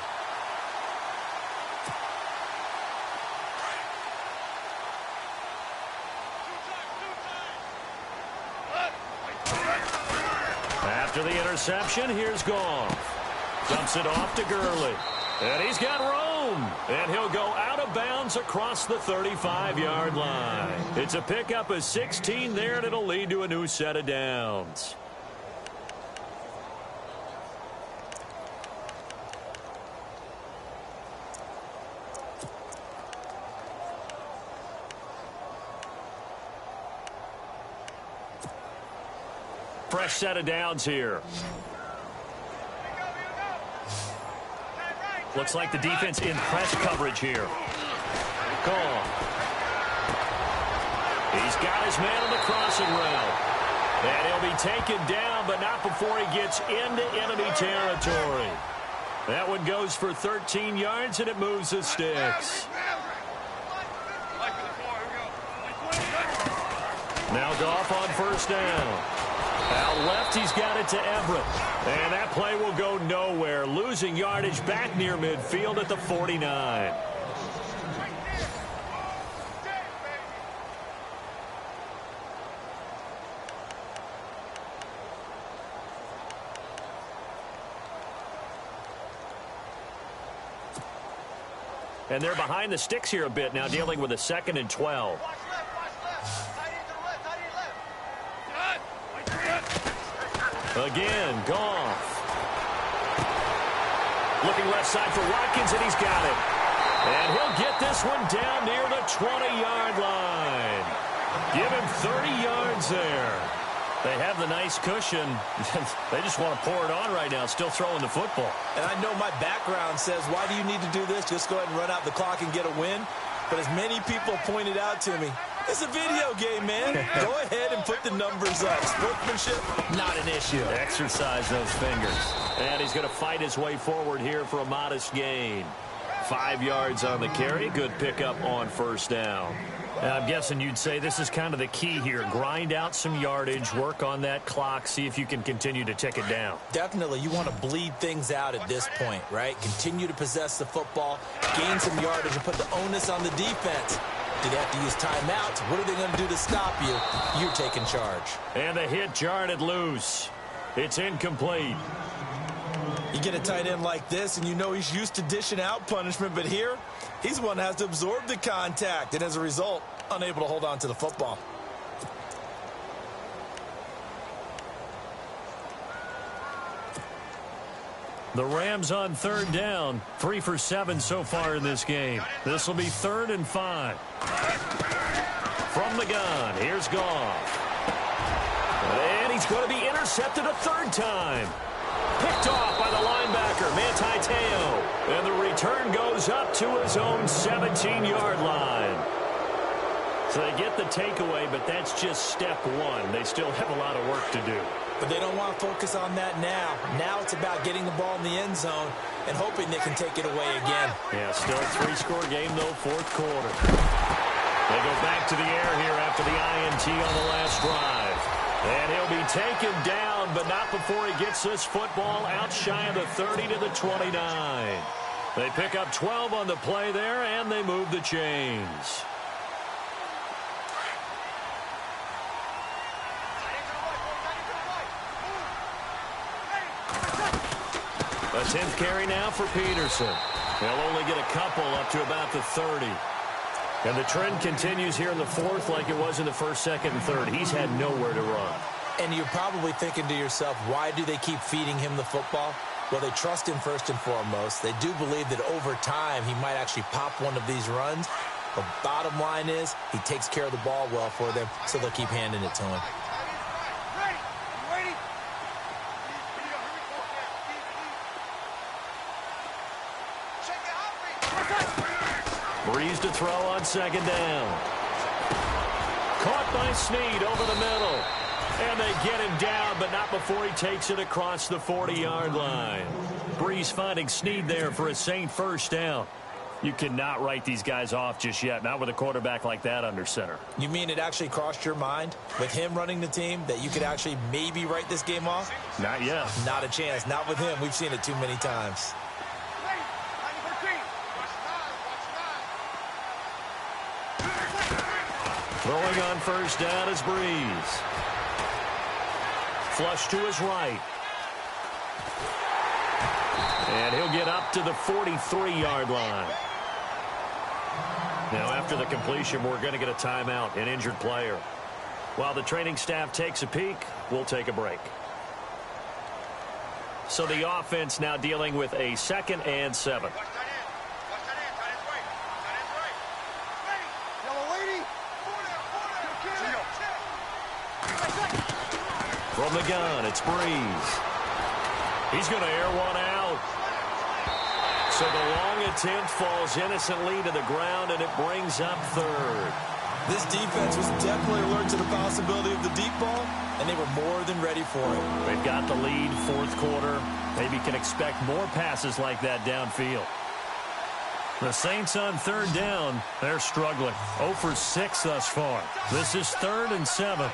After the interception, here's Goff. Dumps it off to Gurley. And he's got room. And he'll go out of bounds across the 35-yard line. It's a pickup of 16 there, and it'll lead to a new set of downs. Fresh set of downs here. Looks like the defense in press coverage here. Goff. He's got his man on the crossing route. And he'll be taken down, but not before he gets into enemy territory. That one goes for 13 yards, and it moves the sticks. Now Goff on 1st down. Out left, he's got it to Everett. And that play will go nowhere, losing yardage back near midfield at the 49. And they're behind the sticks here a bit now, dealing with a 2nd and 12. Again, Goff. Looking left side for Watkins, and he's got it. And he'll get this one down near the 20-yard line. Give him 30 yards there. They have the nice cushion. They just want to pour it on right now, still throwing the football. And I know my background says, why do you need to do this? Just go ahead and run out the clock and get a win. But as many people pointed out to me, it's a video game, man. Go ahead and put the numbers up. Sportsmanship, not an issue. Exercise those fingers. And he's going to fight his way forward here for a modest gain. 5 yards on the carry. Good pickup on 1st down. I'm guessing you'd say this is kind of the key here. Grind out some yardage, work on that clock, see if you can continue to tick it down. Definitely. You want to bleed things out at this point, right? Continue to possess the football, gain some yardage, and put the onus on the defense. Do they have to use timeouts? What are they going to do to stop you? You're taking charge. And the hit jarred it loose. It's incomplete. You get a tight end like this, and you know he's used to dishing out punishment, but here, he's the one that has to absorb the contact, and as a result, unable to hold on to the football. The Rams on 3rd down. 3 for 7 so far in this game. This will be 3rd and 5. From the gun, here's Goff. And he's going to be intercepted a 3rd time. Picked off by the linebacker, Manti-Te'o. And the return goes up to his own 17-yard line. So they get the takeaway, but that's just step one. They still have a lot of work to do. But they don't want to focus on that now. Now it's about getting the ball in the end zone and hoping they can take it away again. Yeah, still a 3-score game, though, fourth quarter. They go back to the air here after the INT on the last drive. And he'll be taken down, but not before he gets this football out shy of the 30 to the 29. They pick up 12 on the play there, and they move the chains. A 10th carry now for Peterson. He'll only get a couple up to about the 30. And the trend continues here in the fourth like it was in the first, second, and third. He's had nowhere to run. And you're probably thinking to yourself, why do they keep feeding him the football? Well, they trust him first and foremost. They do believe that over time he might actually pop one of these runs. The bottom line is he takes care of the ball well for them, so they'll keep handing it to him. Breeze to throw on second down. Caught by Snead over the middle. And they get him down, but not before he takes it across the 40-yard line. Breeze finding Snead there for a Saint first down. You cannot write these guys off just yet, not with a quarterback like that under center. You mean it actually crossed your mind with him running the team that you could actually maybe write this game off? Not yet. Not a chance. Not with him. We've seen it too many times. Throwing on first down is Breeze. Flush to his right. And he'll get up to the 43-yard line. Now, after the completion, we're going to get a timeout, an injured player. While the training staff takes a peek, we'll take a break. So the offense now dealing with a 2nd and 7. From the gun, it's Breeze. He's going to air one out. So the long attempt falls innocently to the ground, and it brings up 3rd. This defense was definitely alert to the possibility of the deep ball, and they were more than ready for it. They've got the lead, fourth quarter. Maybe can expect more passes like that downfield. The Saints on 3rd down, they're struggling. 0 for 6 thus far. This is 3rd and 7.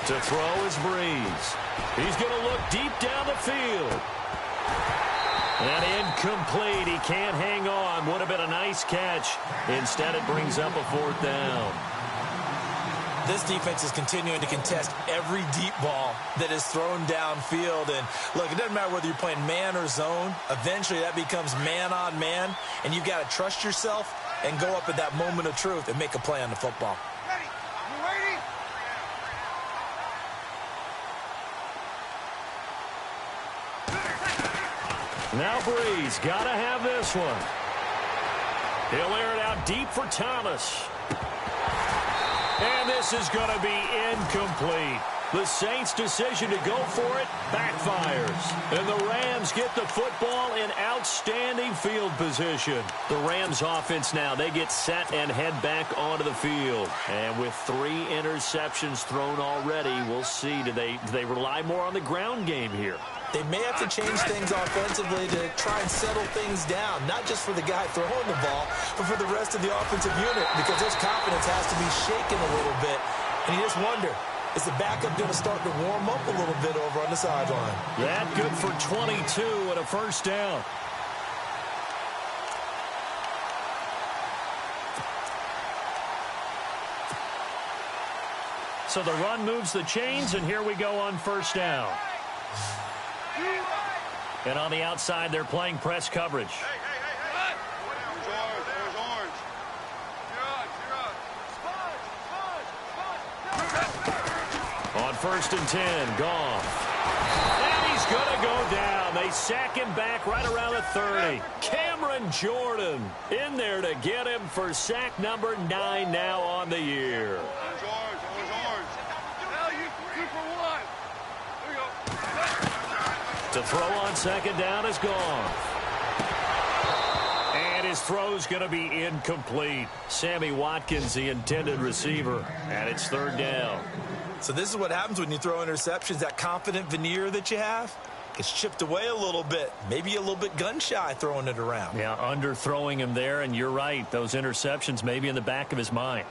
To throw is Breeze. He's going to look deep down the field. And incomplete. He can't hang on. Would have been a nice catch. Instead, it brings up a 4th down. This defense is continuing to contest every deep ball that is thrown downfield. And, look, it doesn't matter whether you're playing man or zone. Eventually, that becomes man on man. And you've got to trust yourself and go up at that moment of truth and make a play on the football. Now Breeze, got to have this one. He'll air it out deep for Thomas. And this is going to be incomplete. The Saints' decision to go for it backfires. And the Rams get the football in outstanding field position. The Rams offense now, they get set and head back onto the field. And with 3 interceptions thrown already, we'll see, do they rely more on the ground game here? They may have to change things offensively to try and settle things down, not just for the guy throwing the ball, but for the rest of the offensive unit, because his confidence has to be shaken a little bit. And you just wonder, is the backup going to start to warm up a little bit over on the sideline? That good for 22 and a first down. So the run moves the chains, and here we go on first down. And on the outside, they're playing press coverage. On 1st and 10, Goff. And he's going to go down. They sack him back right around the 30. Cameron Jordan in there to get him for sack number 9 now on the year. To throw on second down is gone. And his throw's going to be incomplete. Sammy Watkins, the intended receiver, and it's third down. So this is what happens when you throw interceptions. That confident veneer that you have gets chipped away a little bit. Maybe a little bit gun-shy throwing it around. Yeah, underthrowing him there, and you're right. Those interceptions may be in the back of his mind.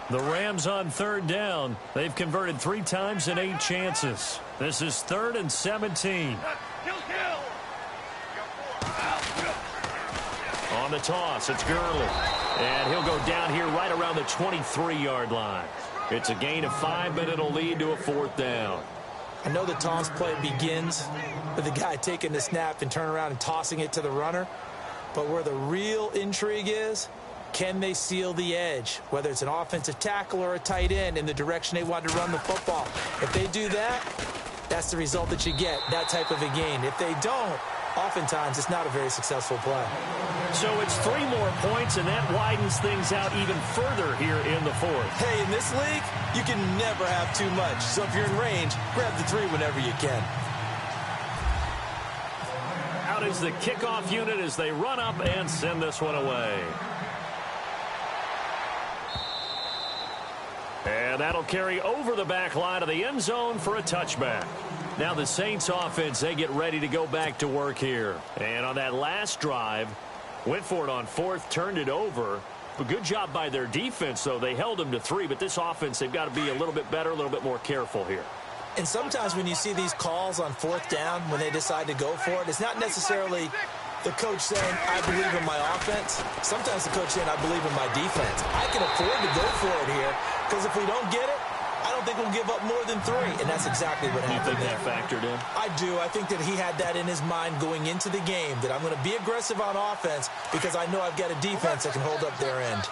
The Rams on third down. They've converted 3 times in 8 chances. This is 3rd and 17. On the toss, it's Gurley. And he'll go down here right around the 23-yard line. It's a gain of 5, but it'll lead to a 4th down. I know the toss play begins with the guy taking the snap and turning around and tossing it to the runner. But where the real intrigue is, can they seal the edge, whether it's an offensive tackle or a tight end, in the direction they want to run the football? If they do that, that's the result that you get, that type of a gain. If they don't, oftentimes it's not a very successful play. So it's 3 more points, and that widens things out even further here in the 4th. Hey, in this league, you can never have too much. So if you're in range, grab the 3 whenever you can. Out is the kickoff unit as they run up and send this one away. And that'll carry over the back line of the end zone for a touchback. Now the Saints offense, they get ready to go back to work here. And on that last drive, went for it on 4th, turned it over. But good job by their defense, though. They held them to 3, but this offense, they've got to be a little bit better, a little bit more careful here. And sometimes when you see these calls on 4th down, when they decide to go for it, it's not necessarily the coach saying, I believe in my offense. Sometimes the coach saying, I believe in my defense. I can afford to go for it here, because if we don't get it, I don't think we'll give up more than 3. And that's exactly what happened. You think that factored in? I do. I think that he had that in his mind going into the game, that I'm going to be aggressive on offense because I know I've got a defense that can hold up their end.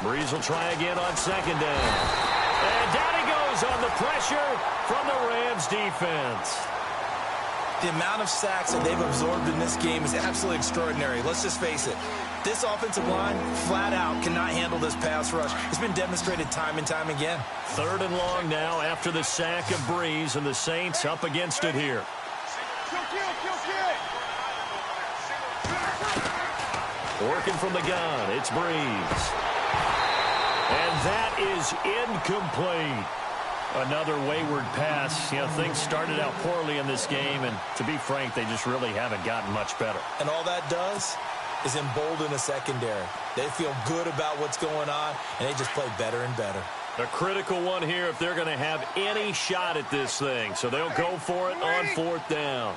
Breeze will try again on second down. And down he goes on the pressure from the Rams defense. The amount of sacks that they've absorbed in this game is absolutely extraordinary. Let's just face it. This offensive line, flat out, cannot handle this pass rush. It's been demonstrated time and time again. 3rd and long now after the sack of Breeze, and the Saints up against it here. Working from the gun, it's Breeze. And that is incomplete. Another wayward pass. You know, things started out poorly in this game, and to be frank, they just really haven't gotten much better. And all that does is embolden a secondary. They feel good about what's going on, and they just play better and better. A critical one here if they're going to have any shot at this thing. So they'll go for it on 4th down.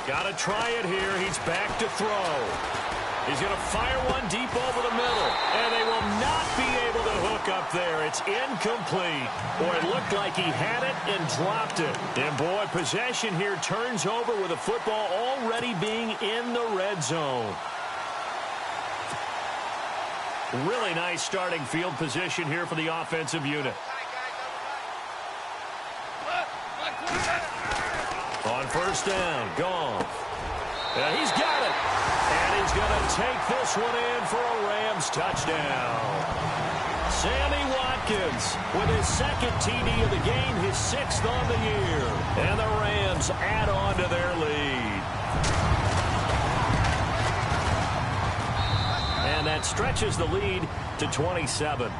Got to try it here. He's back to throw. He's going to fire one deep over the middle. And they will not be able to hook up there. It's incomplete. Boy, it looked like he had it and dropped it. And, boy, possession here turns over with the football already being in the red zone. Really nice starting field position here for the offensive unit. On 1st down, gone. And he's got it. And he's going to take this one in for a Rams touchdown. Sammy Watkins with his 2nd TD of the game, his 6th on the year. And the Rams add on to their lead. And that stretches the lead to 27.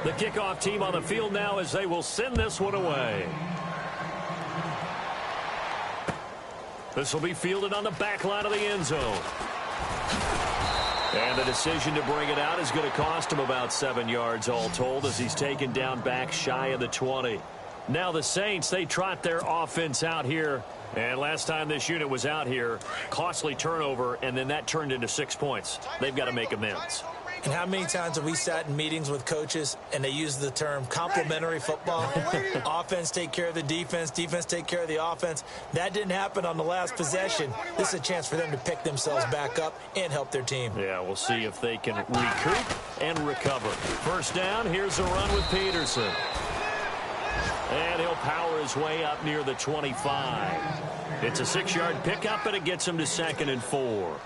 The kickoff team on the field now as they will send this one away. This will be fielded on the back line of the end zone. And the decision to bring it out is going to cost him about 7 yards all told as he's taken down back shy of the 20. Now the Saints, they trot their offense out here. And last time this unit was out here, costly turnover, and then that turned into 6 points. They've got to make amends. And how many times have we sat in meetings with coaches and they use the term complementary football? Offense take care of the defense, defense take care of the offense. That didn't happen on the last possession. This is a chance for them to pick themselves back up and help their team. Yeah, we'll see if they can recoup and recover. First down, here's a run with Peterson. And he'll power his way up near the 25. It's a 6-yard pickup, and it gets him to 2nd and 4.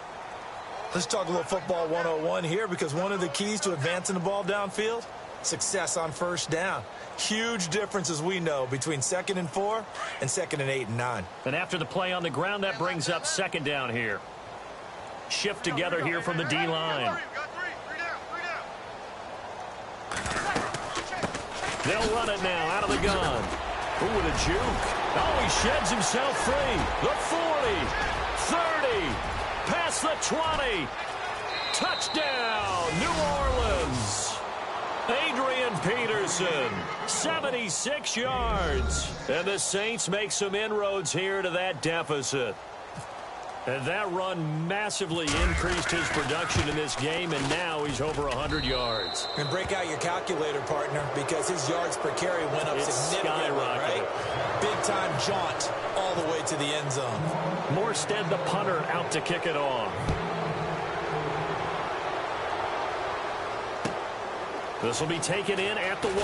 Let's talk a little football 101 here, because one of the keys to advancing the ball downfield, success on first down. Huge difference, as we know, between 2nd and 4 and 2nd and 8 and 9. And after the play on the ground, that brings up 2nd down here. Shift together here from the D-line. They'll run it now out of the gun. Ooh, with a juke. Oh, he sheds himself free. The 40, 30. Past the 20. Touchdown, New Orleans. Adrian Peterson, 76 yards. And the Saints make some inroads here to that deficit. And that run massively increased his production in this game, and now he's over 100 yards. And break out your calculator, partner, because his yards per carry went up significantly, right? Big-time jaunt all the way to the end zone. Morstead, the punter, out to kick it off. This will be taken in at the 1.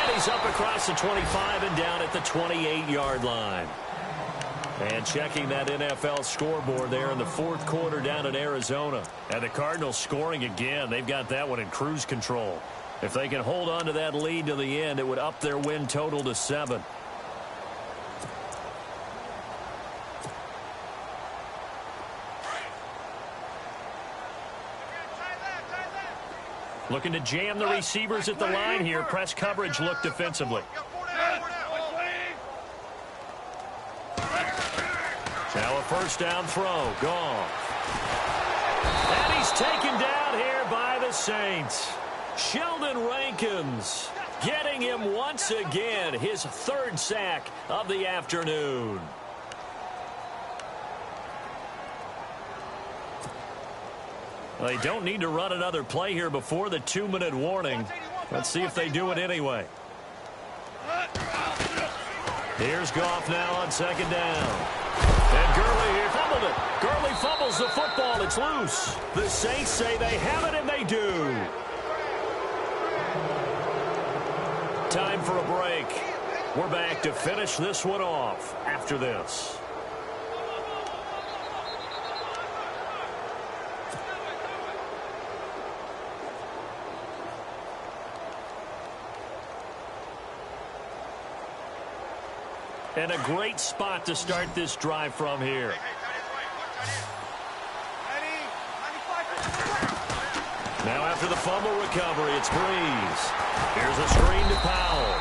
And he's up across the 25 and down at the 28-yard line. And checking that NFL scoreboard there in the 4th quarter down in Arizona. And the Cardinals scoring again. They've got that one in cruise control. If they can hold on to that lead to the end, it would up their win total to 7. Looking to jam the receivers at the line here. Press coverage look defensively. Now a first down throw. Gone. And he's taken down here by the Saints. Sheldon Rankins getting him once again. His 3rd sack of the afternoon. They don't need to run another play here before the 2-minute warning. Let's see if they do it anyway. Here's Goff now on 2nd down. And Gurley here fumbled it. Gurley fumbles the football. It's loose. The Saints say they have it, and they do. Time for a break. We're back to finish this one off after this. And a great spot to start this drive from here. Now after the fumble recovery, it's Breeze. Here's a screen to Powell.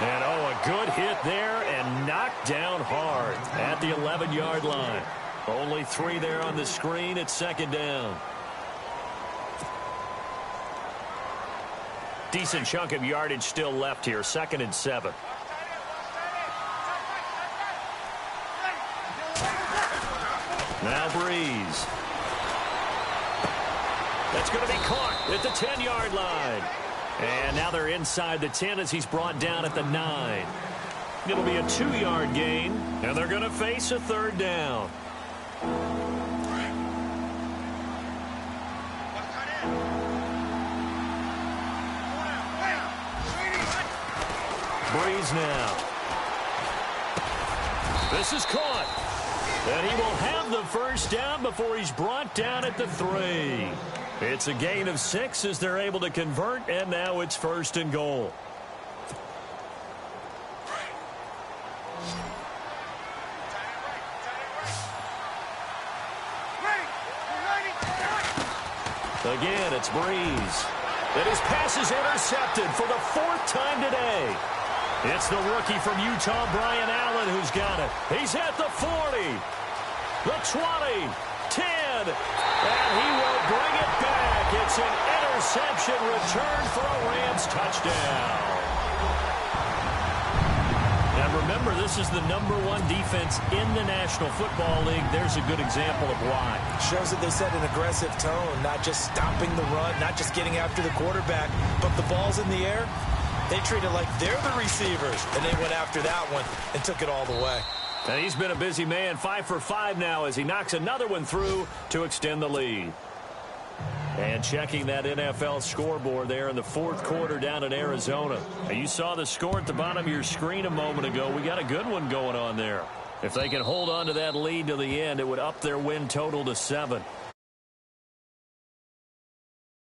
And oh, a good hit there and knocked down hard at the 11-yard line. Only 3 there on the screen at 2nd down. Decent chunk of yardage still left here. 2nd and 7. Now Breeze. That's going to be caught at the 10-yard line. And now they're inside the 10 as he's brought down at the 9. It'll be a 2-yard gain, and they're going to face a 3rd down. Breeze now. This is caught. And he will have the first down before he's brought down at the 3. It's a gain of 6 as they're able to convert, and now it's 1st and goal. Again, it's Breeze. And his pass is intercepted for the 4th time today. It's the rookie from Utah, Brian Allen, who's got it. He's at the 40, the 20, 10. again. And he will bring it back. It's an interception return for a Rams touchdown. And remember, this is the #1 defense in the National Football League. There's a good example of why. Shows that they set an aggressive tone, not just stopping the run, not just getting after the quarterback, but the ball's in the air. They treat it like they're the receivers, and they went after that one and took it all the way. And he's been a busy man, 5 for 5 now as he knocks another one through to extend the lead. And checking that NFL scoreboard there in the fourth quarter down in Arizona. Now, you saw the score at the bottom of your screen a moment ago. We got a good one going on there. If they can hold on to that lead to the end, it would up their win total to 7.